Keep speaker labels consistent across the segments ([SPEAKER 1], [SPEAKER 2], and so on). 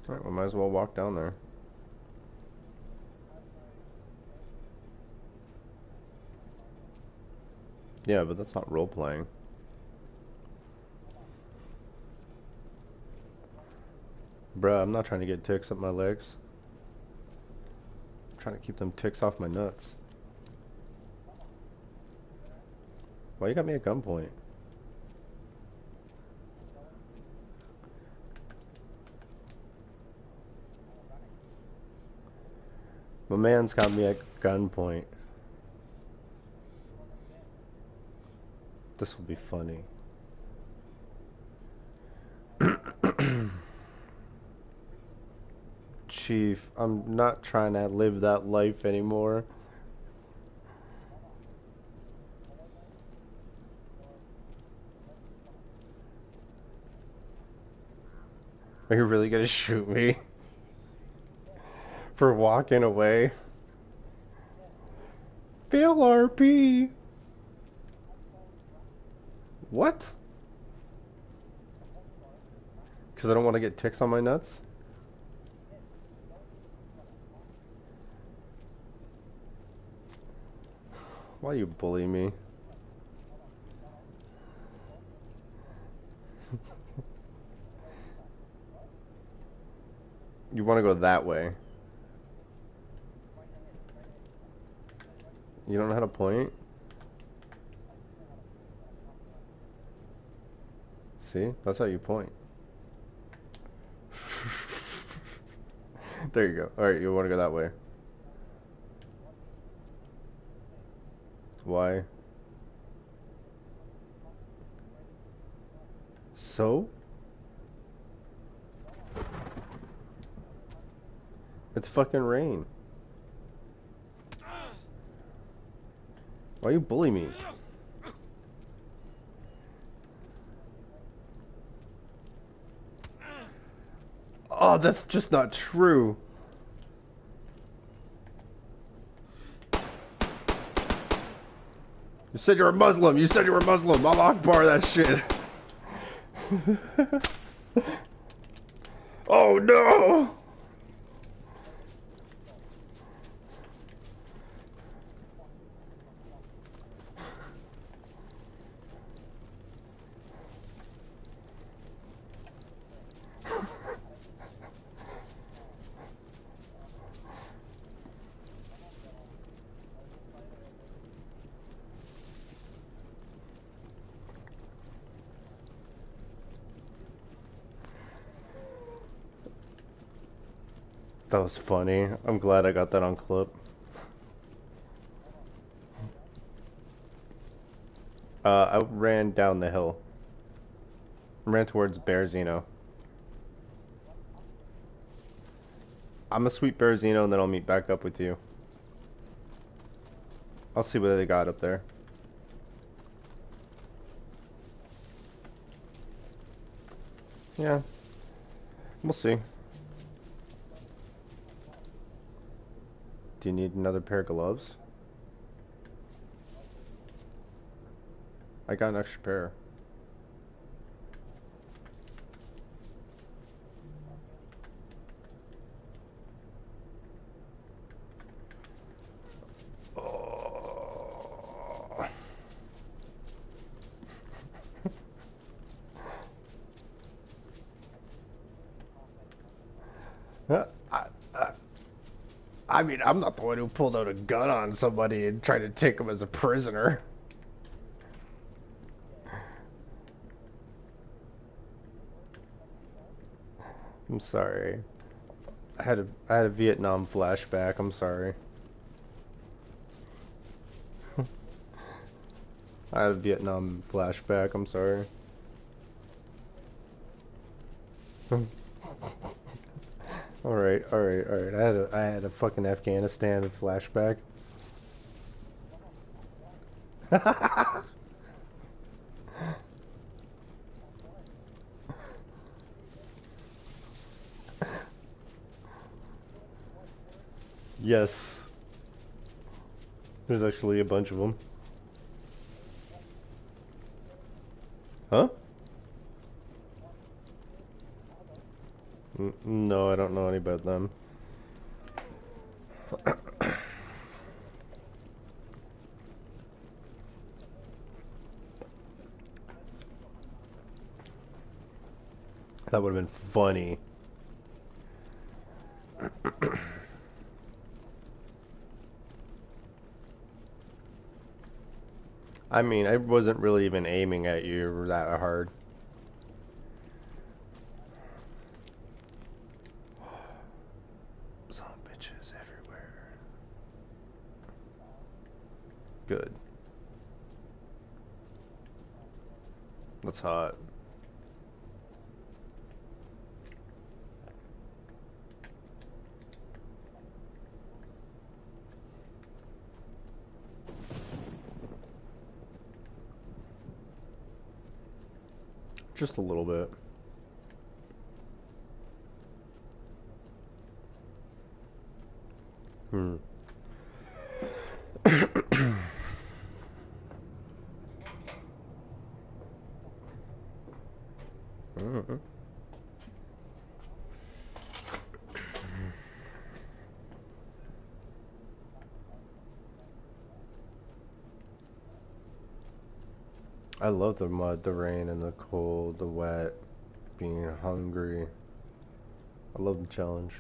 [SPEAKER 1] Alright, we might as well walk down there. Yeah, but that's not role-playing. Bruh, I'm not trying to get ticks up my legs. I'm trying to keep them ticks off my nuts. Why you got me at gunpoint? My man's got me at gunpoint. This will be funny. Chief, I'm not trying to live that life anymore. Are you really gonna shoot me? For walking away? Fail RP! What? Because I don't want to get ticks on my nuts? Why you bully me? You want to go that way? You don't know how to point? See? That's how you point. There you go. Alright, you want to go that way. Why? So? It's fucking rain. Why you bully me? Oh, that's just not true. You said you're a Muslim. You said you were a Muslim. Allah Akbar that shit. Oh no! That was funny. I'm glad I got that on clip. I ran down the hill. Ran towards Bearzino. I'm a sweet Bearzino and then I'll meet back up with you. I'll see what they got up there. Yeah. We'll see. Do you need another pair of gloves? I got an extra pair. Oh. I mean, I'm not the one who pulled out a gun on somebody and tried to take him as a prisoner. I'm sorry. I had a Vietnam flashback. I'm sorry. I had a Vietnam flashback. I'm sorry. All right, all right, all right. I had a fucking Afghanistan flashback. Yes. There's actually a bunch of them. Huh? No, I don't know any about them. That would have been funny. I mean, I wasn't really even aiming at you that hard. Some bitches everywhere. Good. That's hot. Just a little bit. Hmm. Mm-hmm. I love the mud, the rain, and the cold, the wet, being hungry. I love the challenge.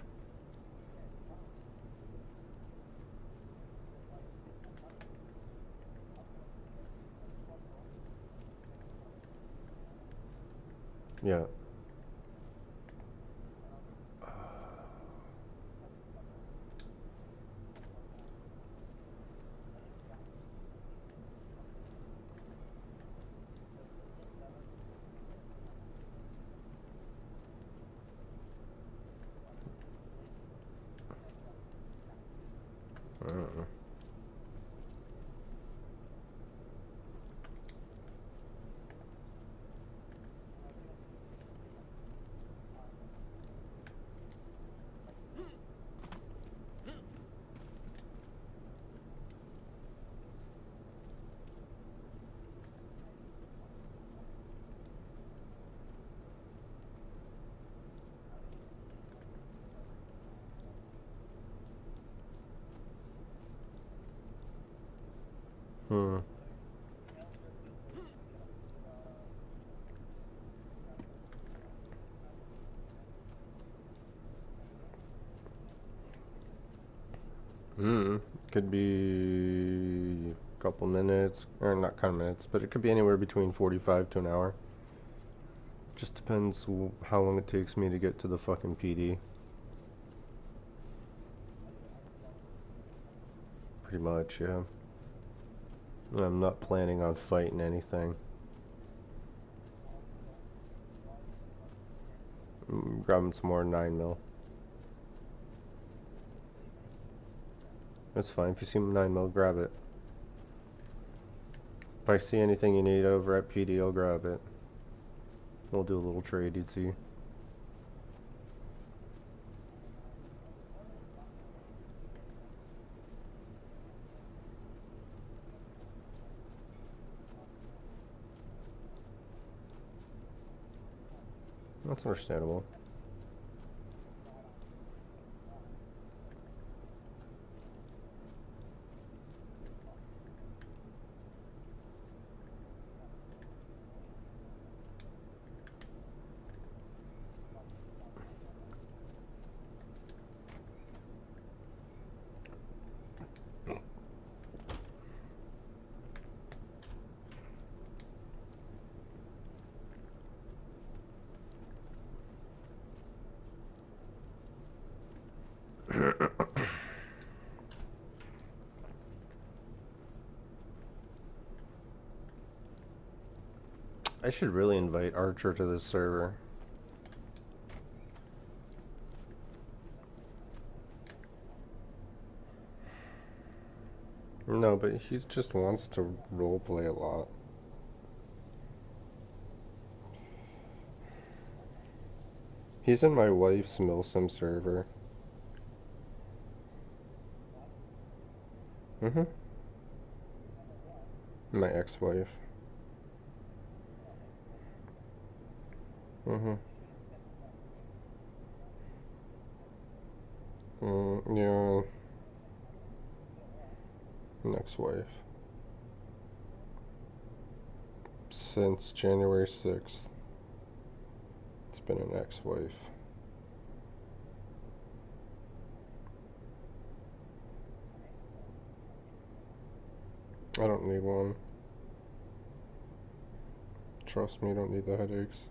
[SPEAKER 1] Yeah. Uh-uh. Hmm. Hmm. Could be a couple minutes, or not kind of minutes, but it could be anywhere between 45 to an hour. Just depends how long it takes me to get to the fucking PD. Pretty much, yeah. I'm not planning on fighting anything. Grabbing some more 9 mil. That's fine. If you see 9 mil, grab it. If I see anything you need over at PD, I'll grab it. We'll do a little trade, you'd see. That's understandable. I should really invite Archer to this server. No, but he just wants to roleplay a lot. He's in my wife's Milsim server. Mm-hmm. My ex-wife. Mm-hmm. Yeah, an ex-wife. Since January 6th, it's been an ex-wife. I don't need one. Trust me, I don't need the headaches.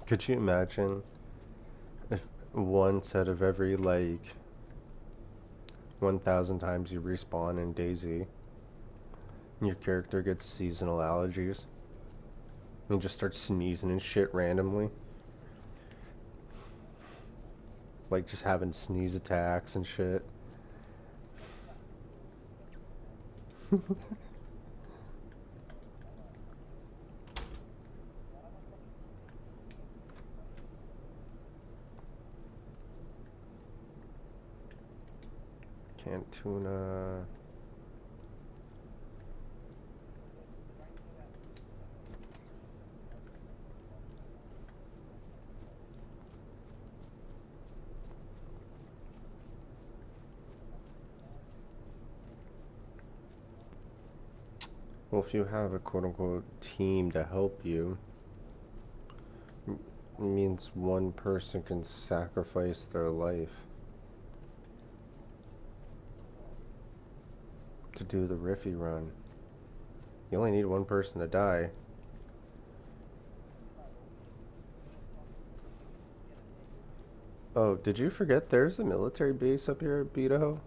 [SPEAKER 1] Could you imagine if once out of every like 1,000 times you respawn in DayZ, your character gets seasonal allergies and just starts sneezing and shit randomly? Like just having sneeze attacks and shit. Cantuna. Well, if you have a quote-unquote team to help you, it means one person can sacrifice their life to do the Riffy run. You only need one person to die. Oh, did you forget there's a military base up here at Beto?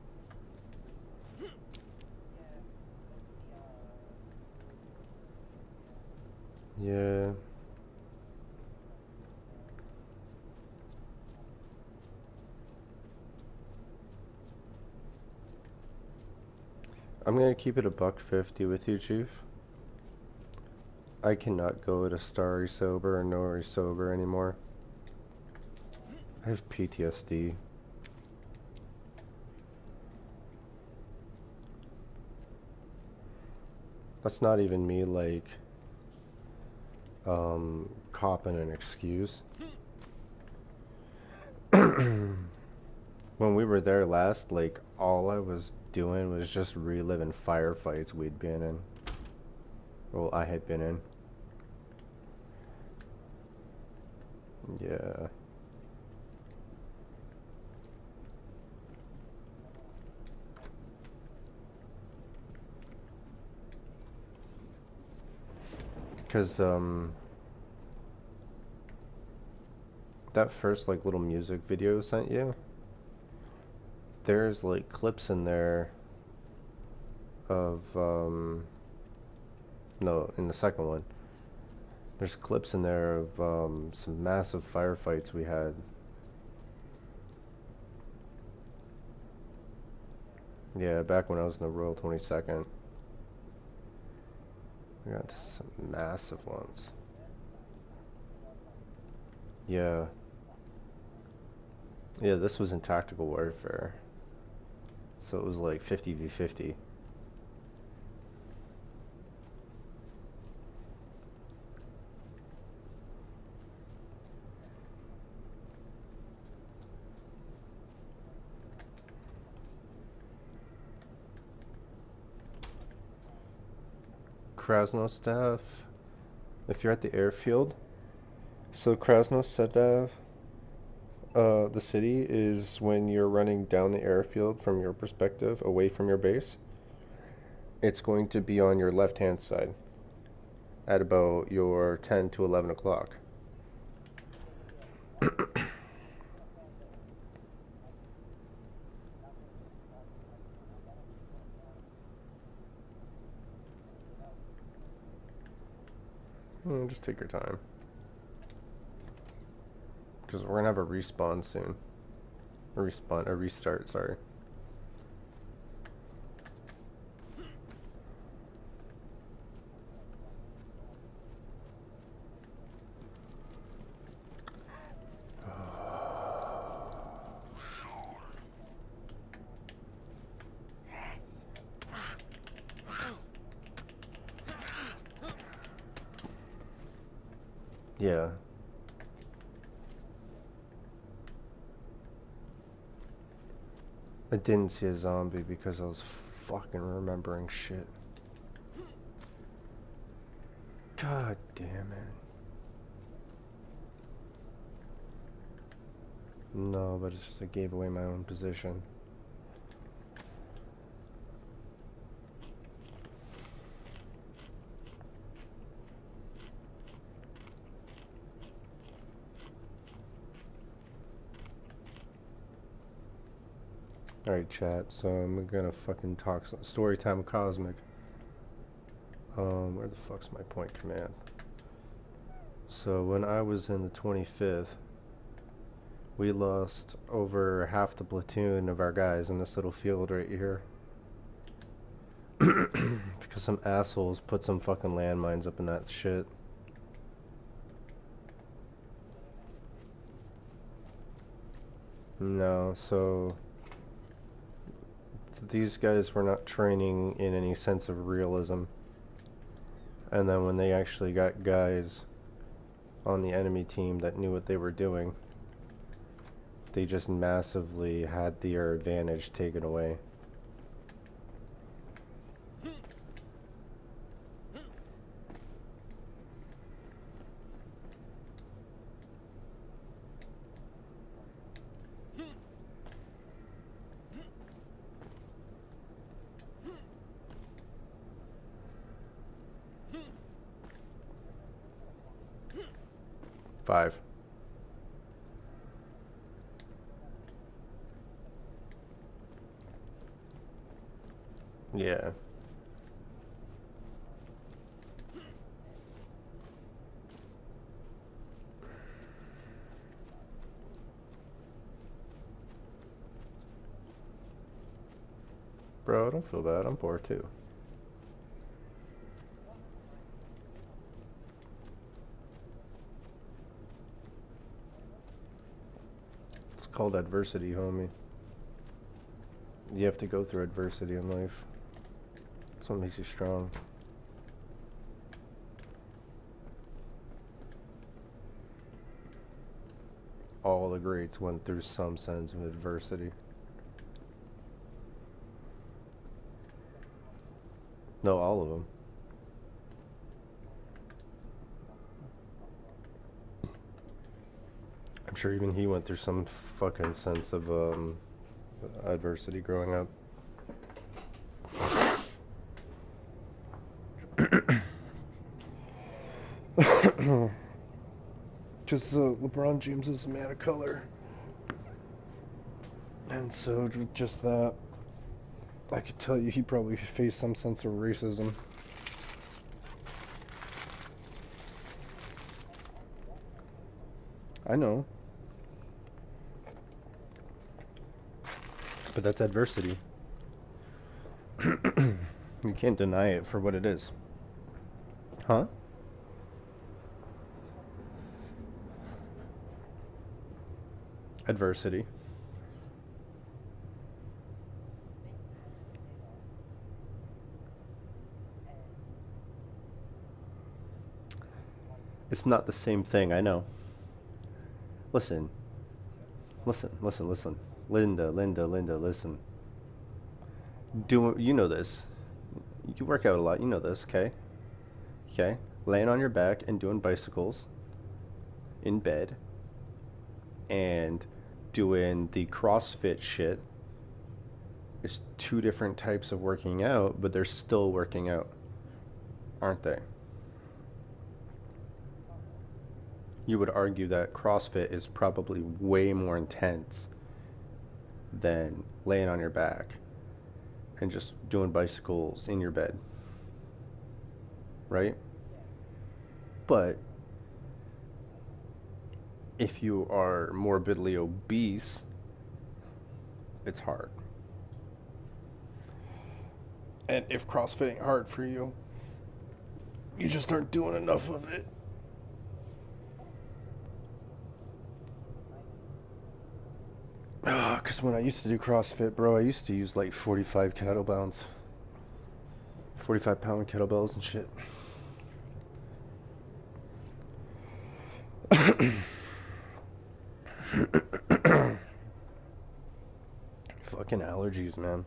[SPEAKER 1] Yeah. I'm gonna keep it a $1.50 with you, Chief. I cannot go to Starry Sober or Nori Sober anymore. I have PTSD. That's not even me, like, copping an excuse. When we were there last, like, all I was doing was just reliving firefights we'd been in. Well, I had been in. Yeah. Because, that first, like, little music video I sent you, there's, like, clips in there of, no, in the second one. There's clips in there of, some massive firefights we had. Yeah, back when I was in the Royal 22nd. We got some massive ones. Yeah. Yeah, this was in tactical warfare. So it was like 50v50. Krasnostav, if you're at the airfield, so Krasnostav, the city is when you're running down the airfield from your perspective, away from your base. It's going to be on your left-hand side at about your 10 to 11 o'clock. Just take your time. Because we're gonna have a respawn soon. A restart, sorry. Yeah. I didn't see a zombie because I was fucking remembering shit. God damn it. No, but it's just I gave away my own position. Alright, chat, so I'm gonna fucking talk story time Cosmic. Where the fuck's my point command? So when I was in the 25th, we lost over half the platoon of our guys in this little field right here. Because some assholes put some fucking landmines up in that shit. No, so these guys were not training in any sense of realism. And then when they actually got guys on the enemy team that knew what they were doing, they just massively had their advantage taken away. Five. Yeah. Bro, don't feel bad. I'm poor too. It's called adversity, homie. You have to go through adversity in life. That's what makes you strong. All the greats went through some sense of adversity. No, all of them. I'm sure even he went through some fucking sense of adversity growing up. Just LeBron James is a man of color. And so just that, I could tell you he probably faced some sense of racism. I know. But that's adversity. You can't deny it for what it is. Huh? Adversity. It's not the same thing, I know. Listen, listen. Linda, listen. You know this. You work out a lot, you know this, okay? Okay? Laying on your back and doing bicycles in bed and doing the CrossFit shit is two different types of working out, but they're still working out, aren't they? You would argue that CrossFit is probably way more intense than laying on your back and just doing bicycles in your bed, right? But if you are morbidly obese, it's hard. And if CrossFit ain't hard for you, you just aren't doing enough of it. Because when I used to do CrossFit, bro, I used to use like 45 kettlebells. 45-pound kettlebells and shit. Fucking allergies, man.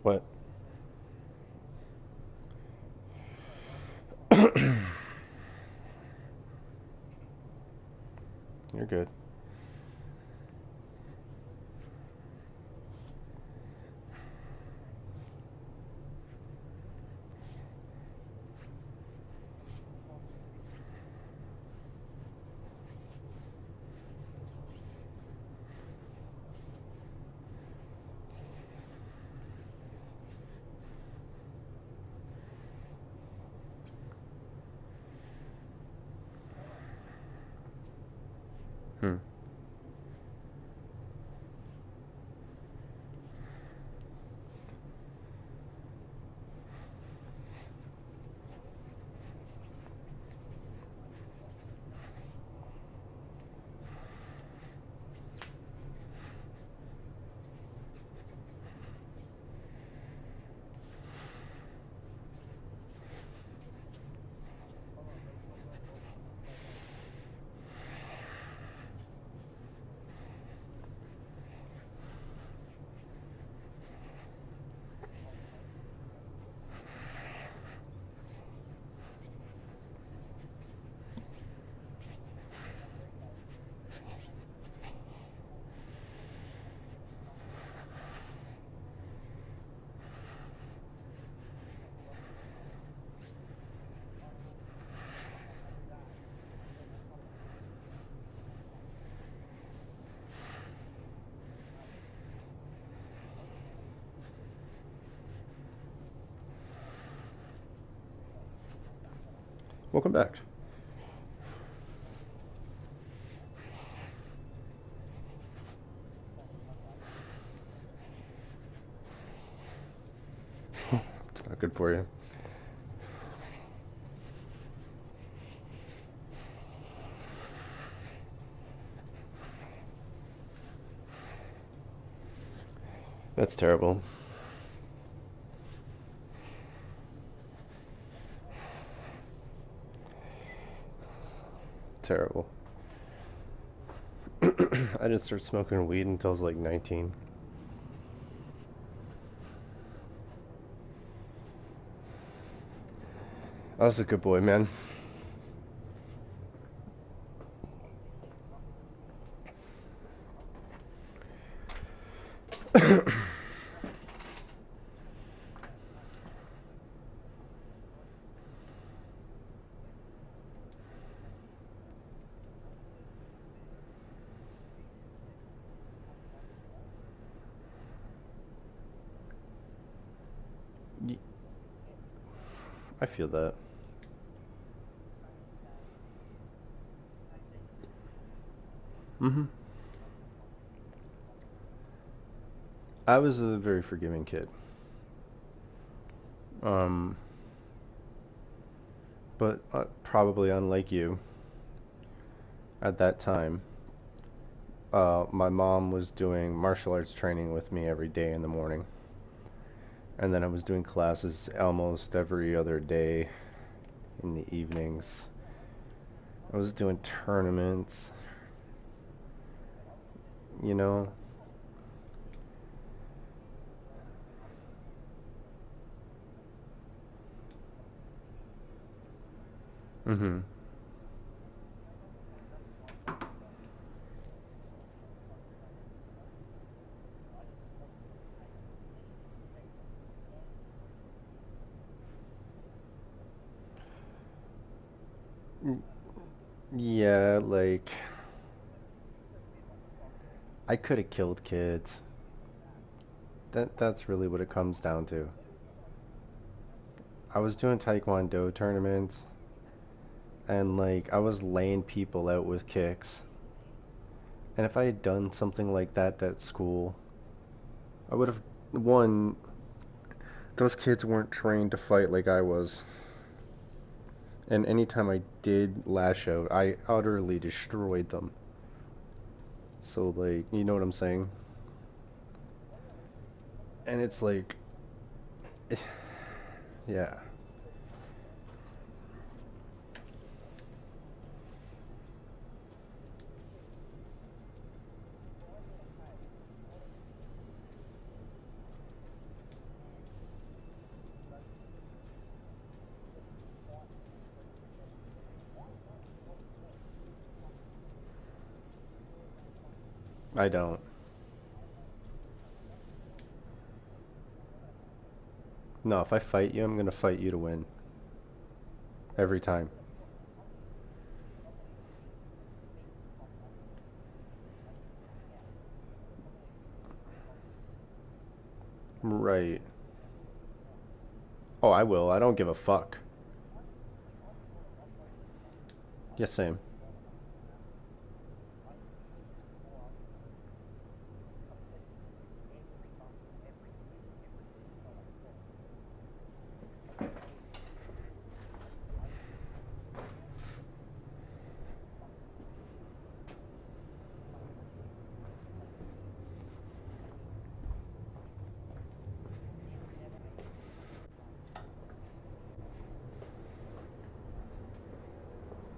[SPEAKER 1] What? You're good. Hmm. Welcome back. It's not good for you. That's terrible. Terrible. I didn't start smoking weed until I was like 19. I was a good boy, man. I feel that. Mm-hmm. I was a very forgiving kid. Um, but probably unlike you at that time, my mom was doing martial arts training with me every day in the morning. And then I was doing classes almost every other day in the evenings. I was doing tournaments, you know. Mhm. Yeah, like I could have killed kids. That's really what it comes down to. I was doing taekwondo tournaments and like I was laying people out with kicks. And if I had done something like that at school, I would have one those kids weren't trained to fight like I was. And anytime I did lash out, I utterly destroyed them. So like, you know what I'm saying? And it's like yeah, I don't. No, if I fight you, I'm gonna fight you to win. Every time. Right. Oh, I will. I don't give a fuck. Yes, same.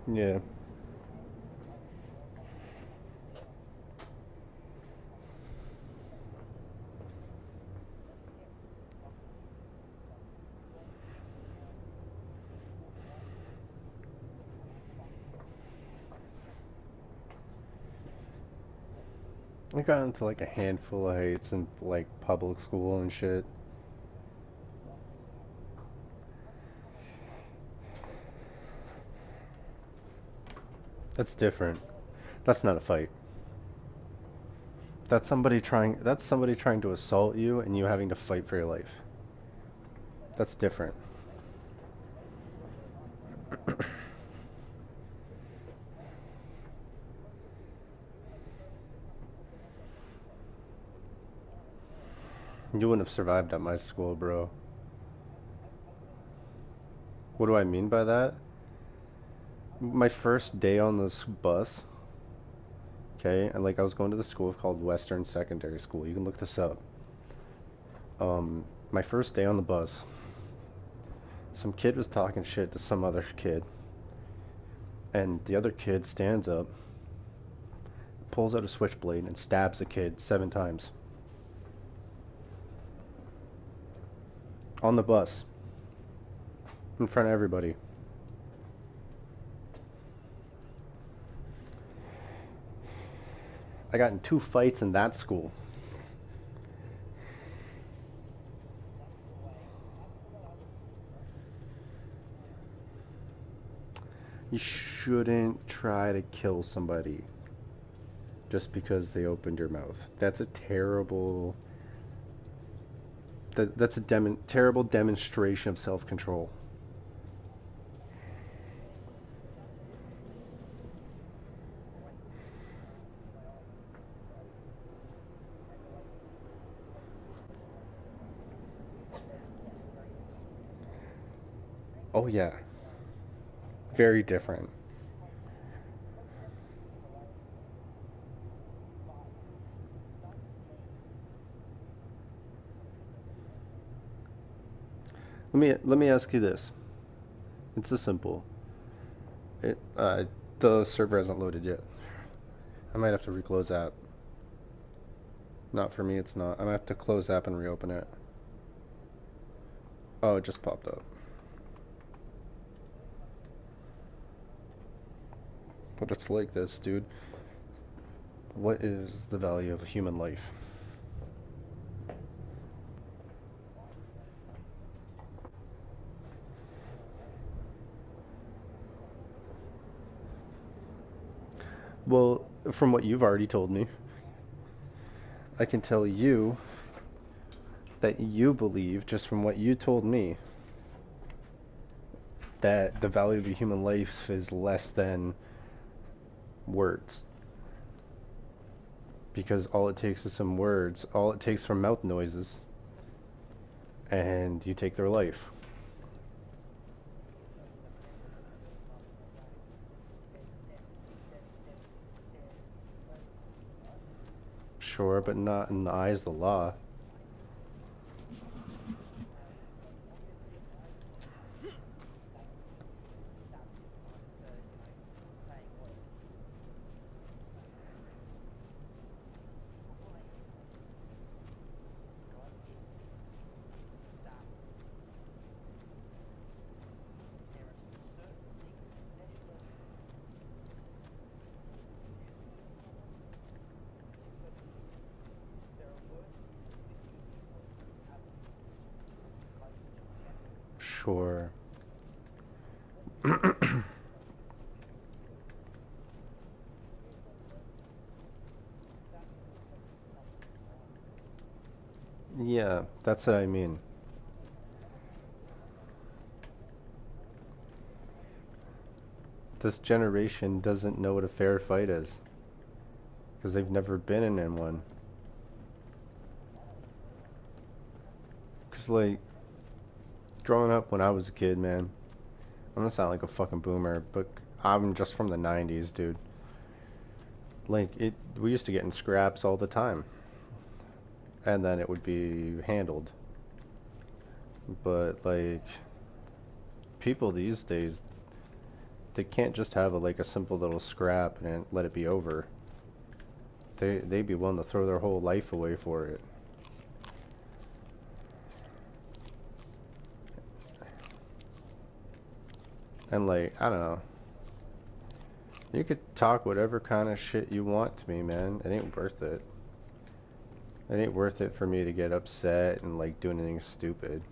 [SPEAKER 1] Yeah. I got into like a handful of hates in like public school and shit. That's different. That's not a fight. That's somebody trying to assault you and you having to fight for your life. That's different. You wouldn't have survived at my school, bro. What do I mean by that? My first day on this bus, okay, and like I was going to the school called Western Secondary School. You can look this up. My first day on the bus, some kid was talking shit to some other kid, and the other kid stands up, pulls out a switchblade, and stabs the kid 7 times on the bus in front of everybody. I got in 2 fights in that school. You shouldn't try to kill somebody just because they opened your mouth. That's a terrible that's a terrible demonstration of self-control. Oh yeah, very different. Let me ask you this. It's a simple. It the server hasn't loaded yet. I might have to reclose app. Not for me, it's not. I might have to close app and reopen it. Oh, it just popped up. But it's like this, dude. What is the value of a human life? Well, from what you've already told me, I can tell you that you believe, just from what you told me, that the value of a human life is less than words. Because all it takes is some words, all it takes from mouth noises, and you take their life. Sure, but not in the eyes of the law. Sure. Yeah, that's what I mean. This generation doesn't know what a fair fight is because they've never been in one. Because, like, growing up when I was a kid, man, I'm gonna sound like a fucking boomer, but I'm just from the 90s, dude. Like, we used to get in scraps all the time, and then it would be handled. But, like, people these days, they can't just have a simple little scrap and let it be over. They'd be willing to throw their whole life away for it. And, like, I don't know. You could talk whatever kind of shit you want to me, man. It ain't worth it. It ain't worth it for me to get upset and, like, do anything stupid.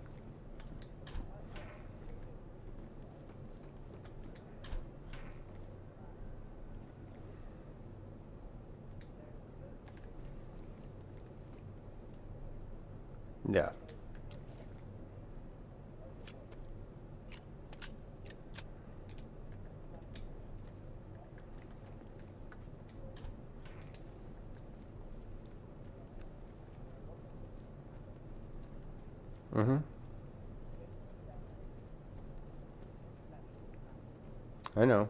[SPEAKER 1] Yeah. Mm-hmm. I know.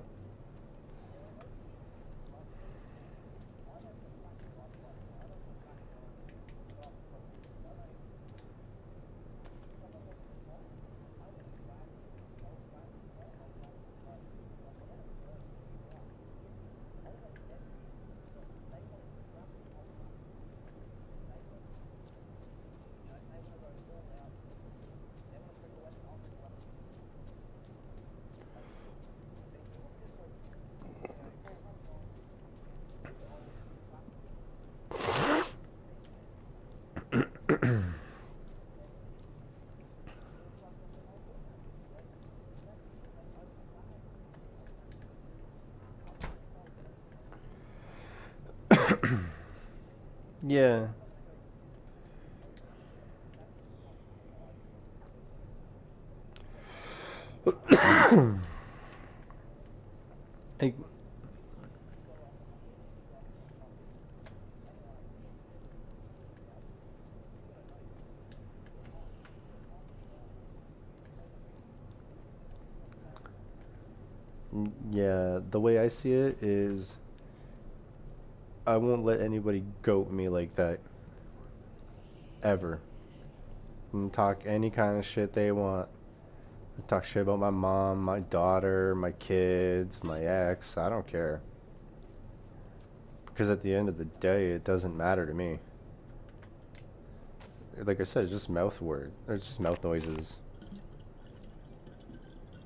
[SPEAKER 1] Yeah. I, Yeah, the way I see it is I won't let anybody goat me like that ever. And talk any kind of shit they want. Talk shit about my mom, my daughter, my kids, my ex. I don't care. Because at the end of the day, it doesn't matter to me. Like I said, it's just mouth word. It's just mouth noises.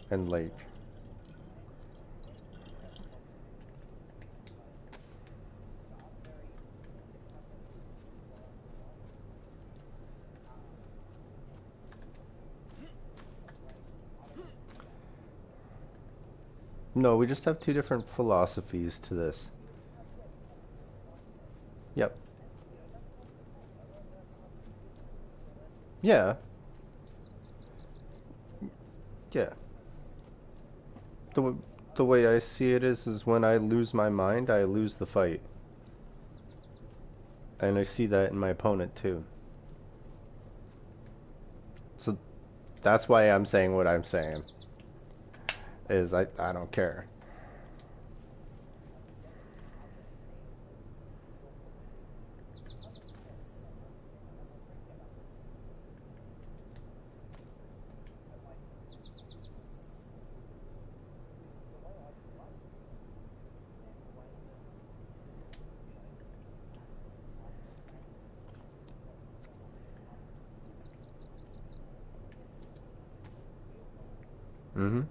[SPEAKER 1] And like, no, we just have two different philosophies to this. Yep. Yeah. Yeah. The the way I see it is when I lose my mind, I lose the fight. And I see that in my opponent too. So that's why I'm saying what I'm saying. Is I don't care. Mm-hmm.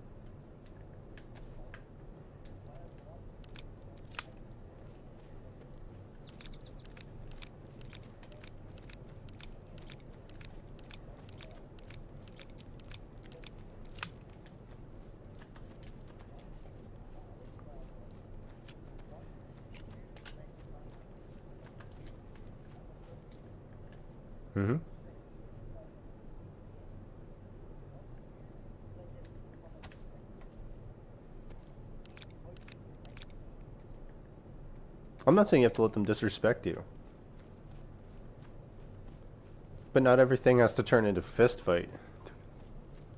[SPEAKER 1] Mm-hmm. I'm not saying you have to let them disrespect you. But not everything has to turn into fist fight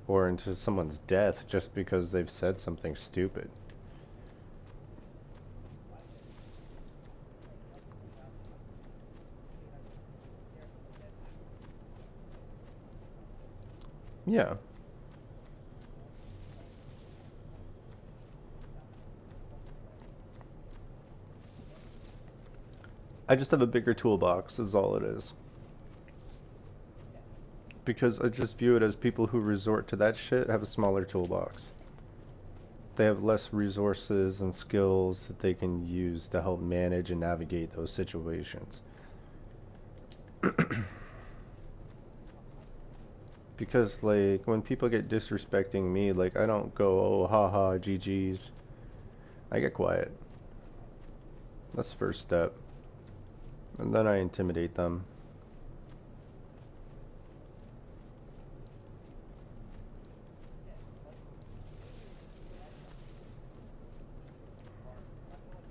[SPEAKER 1] or into someone's death just because they've said something stupid. Yeah. I just have a bigger toolbox is all it is. Because I just view it as people who resort to that shit have a smaller toolbox. They have less resources and skills that they can use to help manage and navigate those situations. Because like when people get disrespecting me, like I don't go, oh haha, GG's. I get quiet. That's the first step. And then I intimidate them.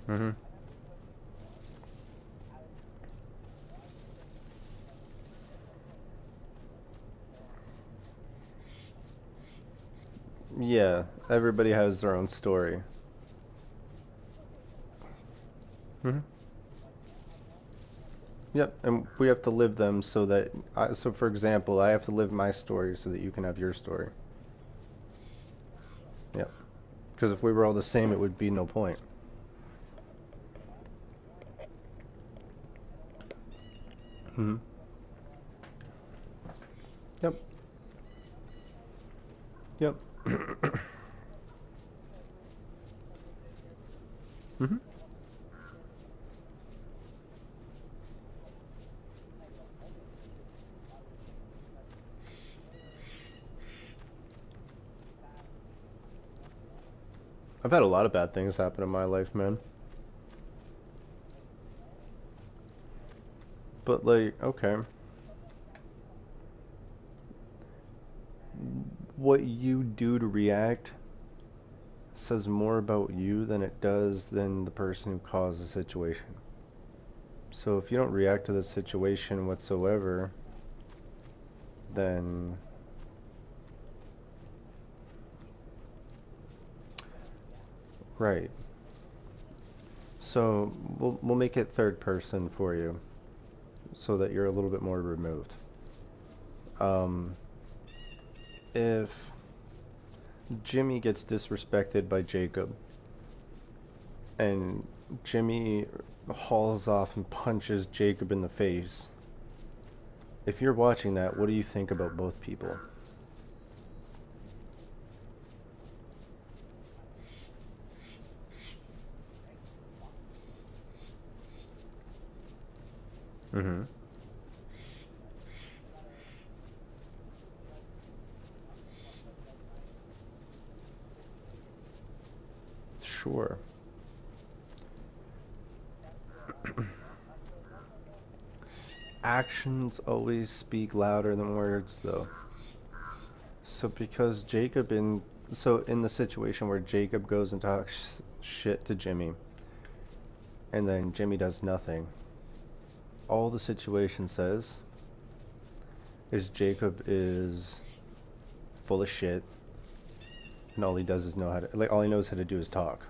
[SPEAKER 1] Mhm. Yeah, everybody has their own story. Mhm. Yep, and we have to live them so that so for example, I have to live my story so that you can have your story. Yep. Because if we were all the same, it would be no point. Mhm. Yep. Yep. Mhm. I've had a lot of bad things happen in my life, man. But like, okay, what you do to react says more about you than it does than the person who caused the situation. So if you don't react to the situation whatsoever, then Right. So we'll make it third person for you, so that you're a little bit more removed. Um, if Jimmy gets disrespected by Jacob, and Jimmy hauls off and punches Jacob in the face, if you're watching that, what do you think about both people? Mm-hmm. Sure. Actions always speak louder than words, though. So because Jacob in so in the situation where Jacob goes and talks shit to Jimmy, and then Jimmy does nothing, all the situation says is Jacob is full of shit, and all he does is know how to all he knows how to do is talk.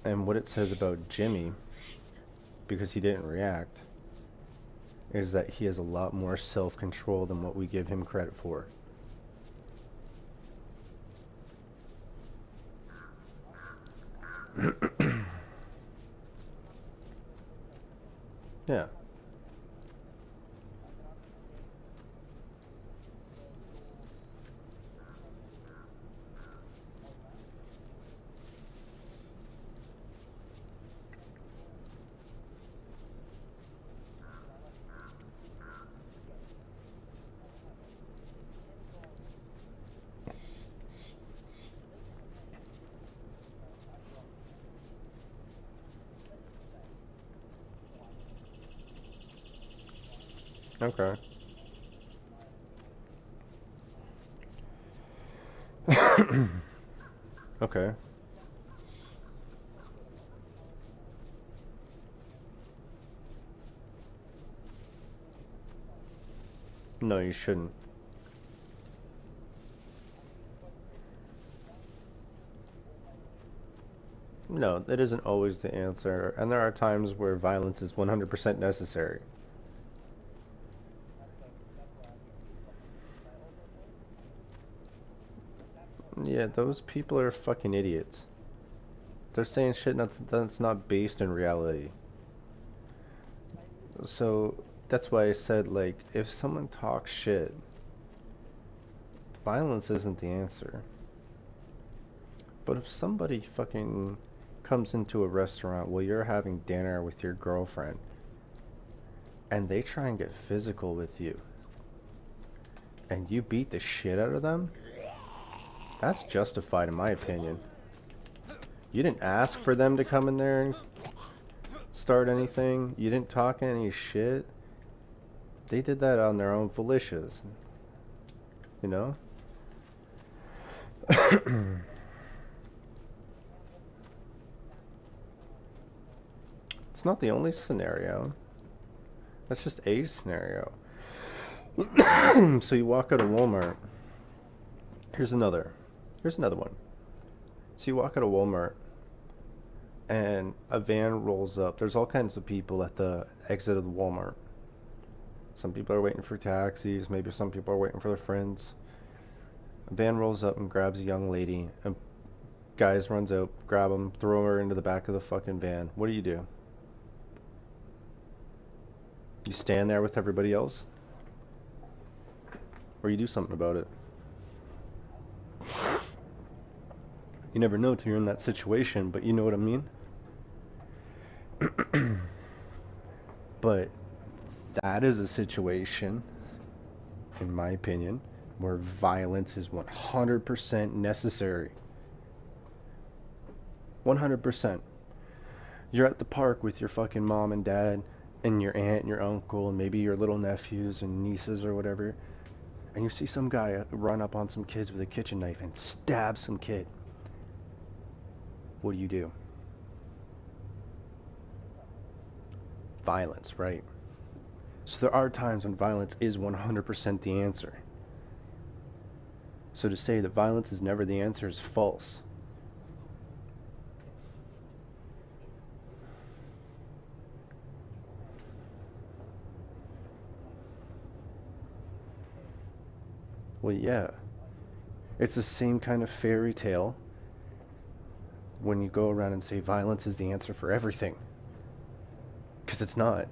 [SPEAKER 1] And what it says about Jimmy, because he didn't react, is that he has a lot more self-control than what we give him credit for. Yeah. Okay. Okay. No, you shouldn't. No, that isn't always the answer, and there are times where violence is 100% necessary. Yeah, those people are fucking idiots. They're saying shit that's not based in reality. So that's why I said, like, if someone talks shit, violence isn't the answer. But if somebody fucking comes into a restaurant while you're having dinner with your girlfriend and they try and get physical with you and you beat the shit out of them, that's justified in my opinion. You didn't ask for them to come in there and start anything. You didn't talk any shit. They did that on their own volitions, you know? It's not the only scenario. That's just a scenario. So you walk out of Walmart. Here's another. Here's another one. So you walk out of Walmart and a van rolls up. There's all kinds of people at the exit of the Walmart. Some people are waiting for taxis. Maybe some people are waiting for their friends. A van rolls up and grabs a young lady, and guys runs out, grab them, throw her into the back of the fucking van. What do? You stand there with everybody else? Or you do something about it? You never know till you're in that situation, but you know what I mean? But that is a situation, in my opinion, where violence is 100% necessary. 100%. You're at the park with your fucking mom and dad and your aunt and your uncle and maybe your little nephews and nieces or whatever, and you see some guy run up on some kids with a kitchen knife and stab some kid. What do? Violence, right? So there are times when violence is 100% the answer. So to say that violence is never the answer is false. Well, yeah. It's the same kind of fairy tale when you go around and say violence is the answer for everything. Because it's not.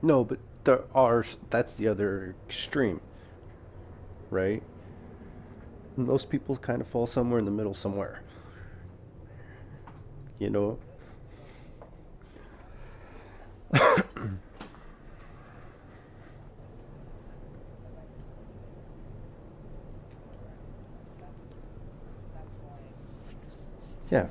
[SPEAKER 1] No, but that's the other extreme, right? Most people kind of fall somewhere in the middle somewhere, you know? Yeah.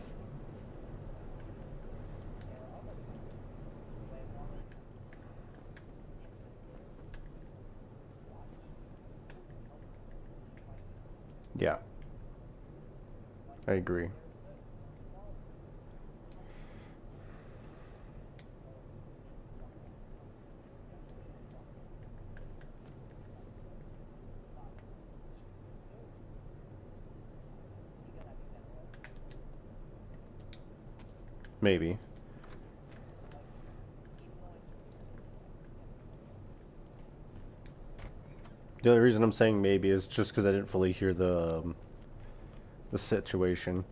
[SPEAKER 1] Yeah, I agree. Maybe. The only reason I'm saying maybe is just because I didn't fully hear the situation.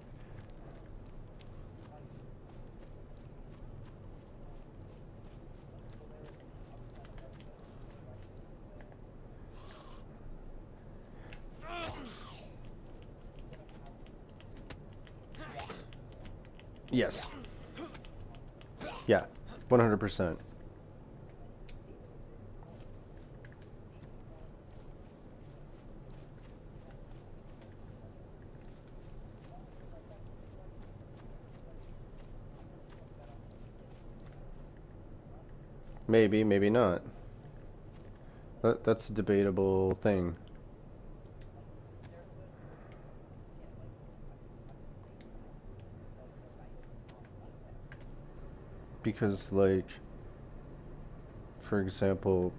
[SPEAKER 1] Yes. Yeah. 100%. Maybe, maybe not. That's a debatable thing. Because, like, for example,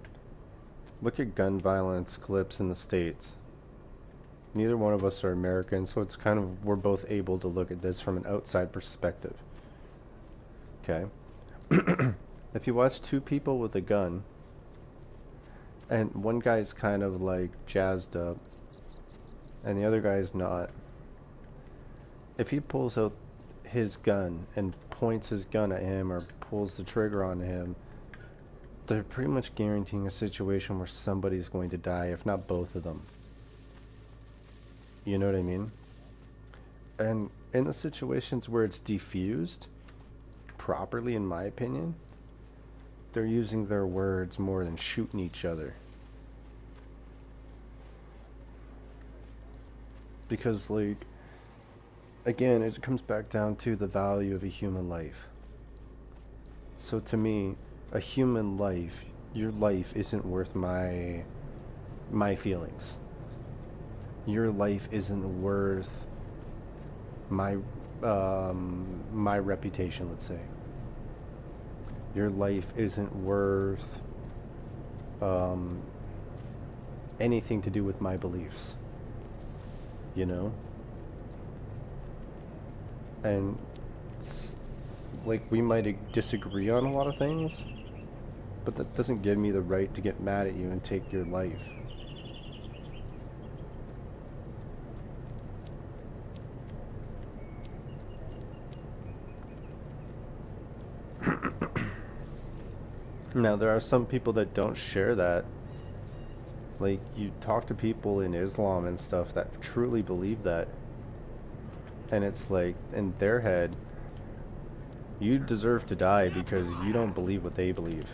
[SPEAKER 1] look at gun violence clips in the States. Neither one of us are American, so it's kind of, we're both able to look at this from an outside perspective. Okay? If you watch two people with a gun, and one guy's kind of like jazzed up, and the other guy's not, if he pulls out his gun and points his gun at him or pulls the trigger on him, they're pretty much guaranteeing a situation where somebody's going to die, if not both of them. You know what I mean? And in the situations where it's defused properly, in my opinion, they're using their words more than shooting each other. Because, like, again, it comes back down to the value of a human life. So to me, a human life, your life isn't worth my feelings. Your life isn't worth my my reputation, let's say. Your life isn't worth um, anything to do with my beliefs, you know? And like, we might disagree on a lot of things, but that doesn't give me the right to get mad at you and take your life. Now, there are some people that don't share that. Like, you talk to people in Islam and stuff that truly believe that, and it's like, in their head, you deserve to die because you don't believe what they believe.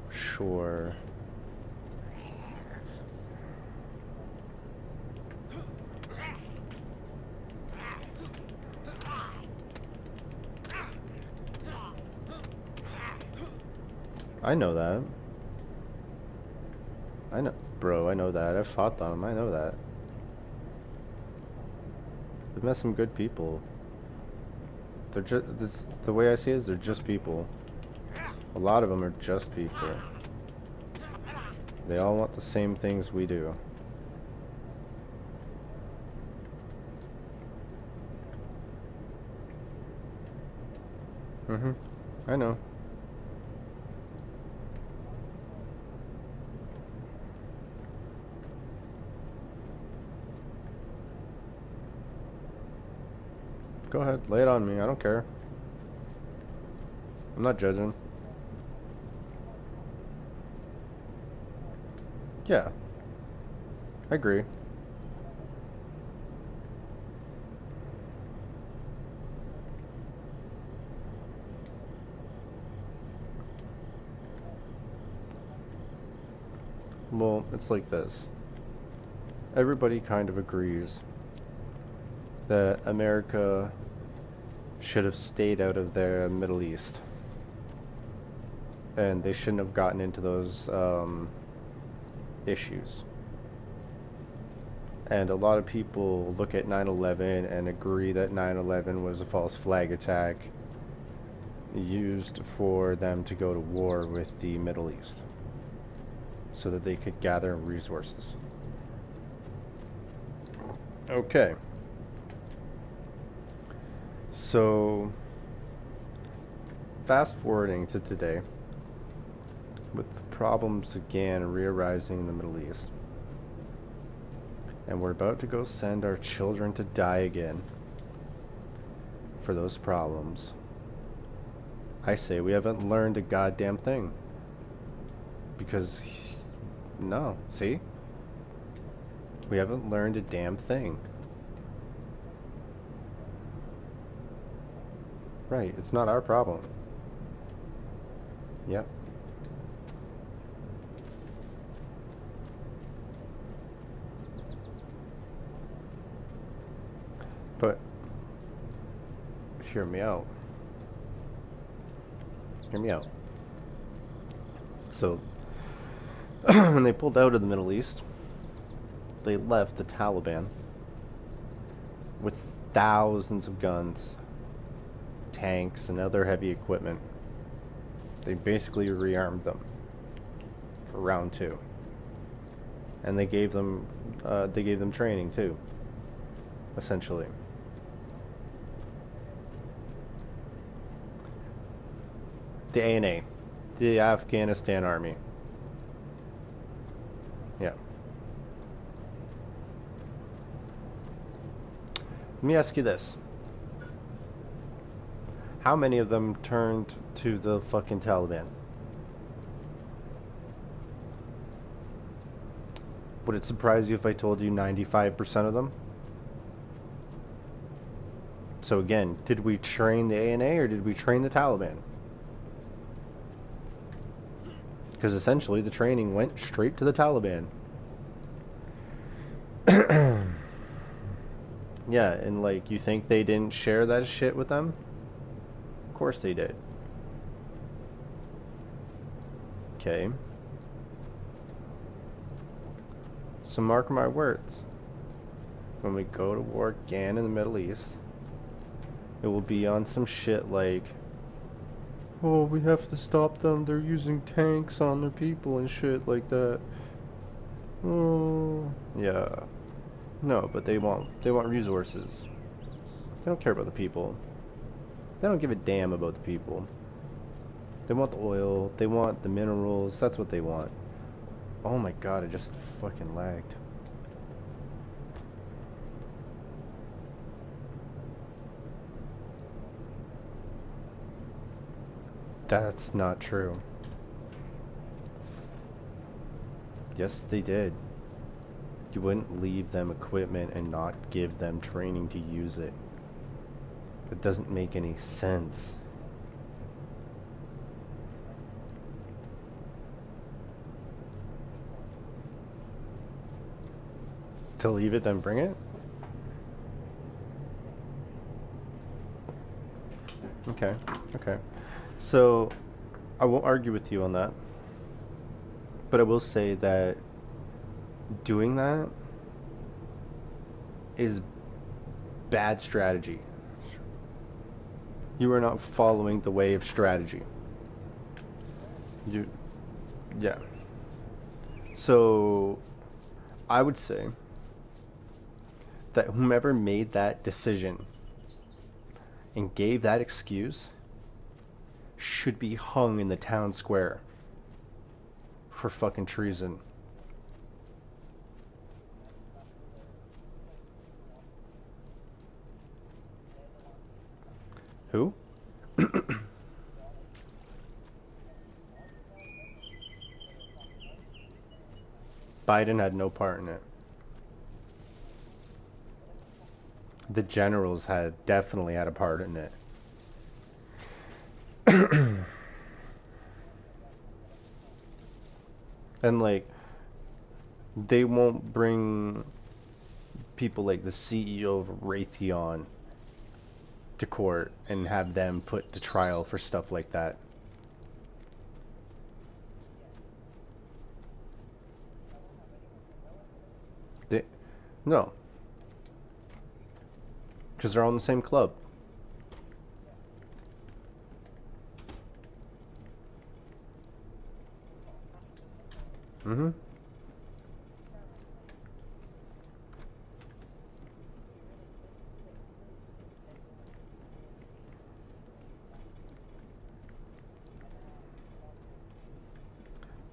[SPEAKER 1] Sure. I know that. I know, bro, I know that. I've fought them, I know that. I've met some good people. They're just, the way I see it is they're just people. A lot of them are just people. They all want the same things we do. I know. Go ahead, lay it on me. I don't care. I'm not judging. Yeah. I agree. Well, it's like this. Everybody kind of agrees that America should have stayed out of the Middle East. And they shouldn't have gotten into those issues. And a lot of people look at 9/11 and agree that 9/11 was a false flag attack used for them to go to war with the Middle East so that they could gather resources. Okay. So, fast forwarding to today, with the problems again re-arising in the Middle East, and we're about to go send our children to die again for those problems, I say we haven't learned a goddamn thing. Because, no, see? We haven't learned a damn thing. Right, it's not our problem. Yep. But, hear me out. Hear me out. So, when they pulled out of the Middle East, they left the Taliban with thousands of guns, tanks, and other heavy equipment. They basically rearmed them for round 2, and they gave them training too, essentially. The ANA, the Afghanistan Army. Yeah. Let me ask you this. How many of them turned to the fucking Taliban? Would it surprise you if I told you 95% of them? So again, did we train the ANA or did we train the Taliban? Because essentially the training went straight to the Taliban. Yeah, and like, you think they didn't share that shit with them? Of course they did. Okay. So mark my words. When we go to war again in the Middle East, it will be on some shit like, oh, we have to stop them, they're using tanks on their people and shit like that. Oh, yeah. No, but they want resources. They don't care about the people. They don't give a damn about the people. They want the oil, they want the minerals, that's what they want. Oh my god, I just fucking lagged. That's not true. Yes, they did. You wouldn't leave them equipment and not give them training to use it. It doesn't make any sense. To leave it, then bring it? Okay, okay. So, I won't argue with you on that. But I will say that doing that is bad strategy. You are not following the way of strategy. Yeah. So I would say that whomever made that decision and gave that excuse should be hung in the town square for fucking treason. Who? Biden had no part in it. The generals definitely had a part in it. And like, they won't bring people like the CEO of Raytheon to court and have them put to trial for stuff like that. They, no, because they're all in the same club. Mm-hmm.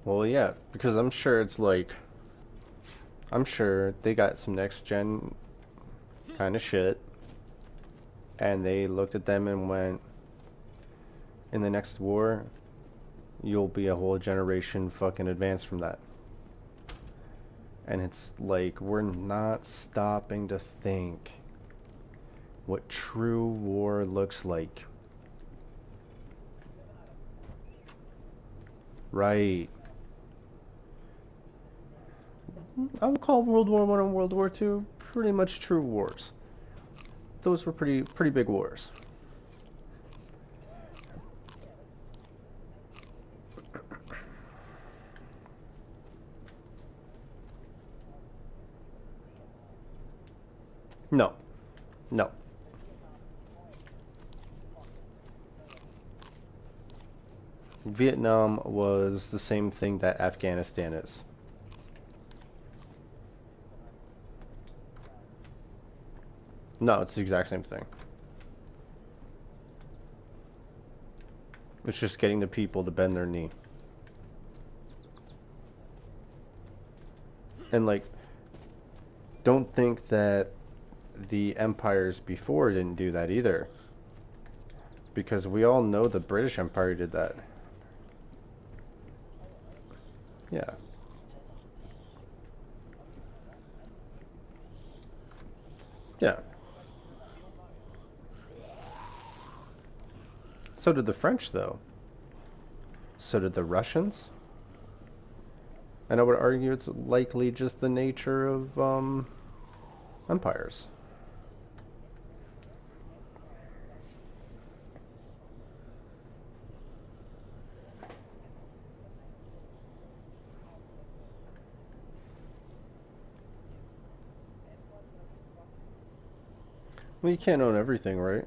[SPEAKER 1] Well, yeah, because I'm sure it's like, I'm sure they got some next gen kind of shit, and they looked at them and went, in the next war, you'll be a whole generation fucking advanced from that. And it's like, we're not stopping to think what true war looks like. Right. I would call World War One and World War Two pretty much true wars. Those were pretty big wars. No, no. Vietnam was the same thing that Afghanistan is. No, it's the exact same thing. It's just getting the people to bend their knee. And like, don't think that the empires before didn't do that either. Because we all know the British Empire did that. Yeah. Yeah. So did the French, though. So did the Russians. And I would argue it's likely just the nature of empires. Well, you can't own everything, right?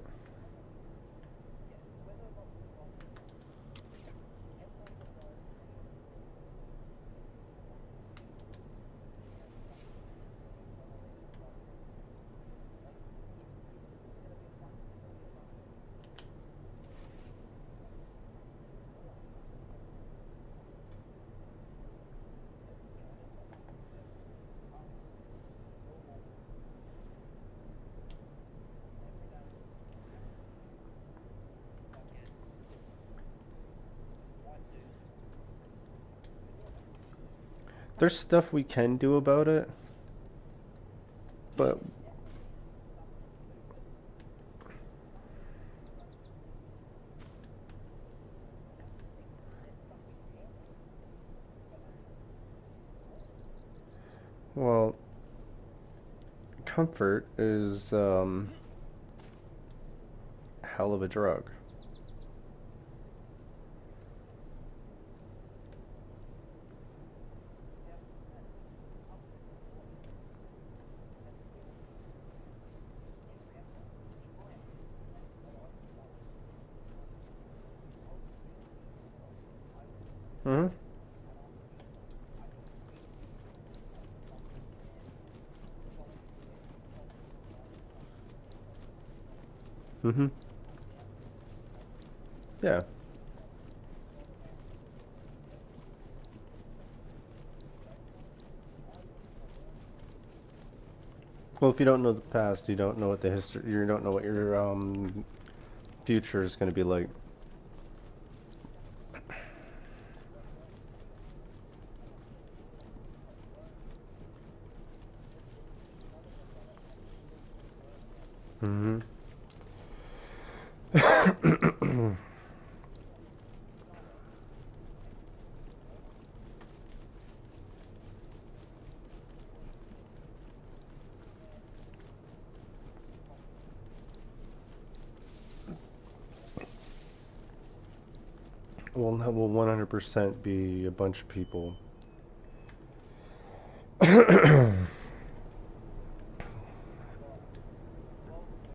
[SPEAKER 1] There's stuff we can do about it, but well, comfort is hell of a drug. Hmm. Mm-hmm. Yeah. Well, if you don't know the past, you don't know what the history. You don't know what your future is going to be like. Mm-hmm. Well, that will 100% be a bunch of people.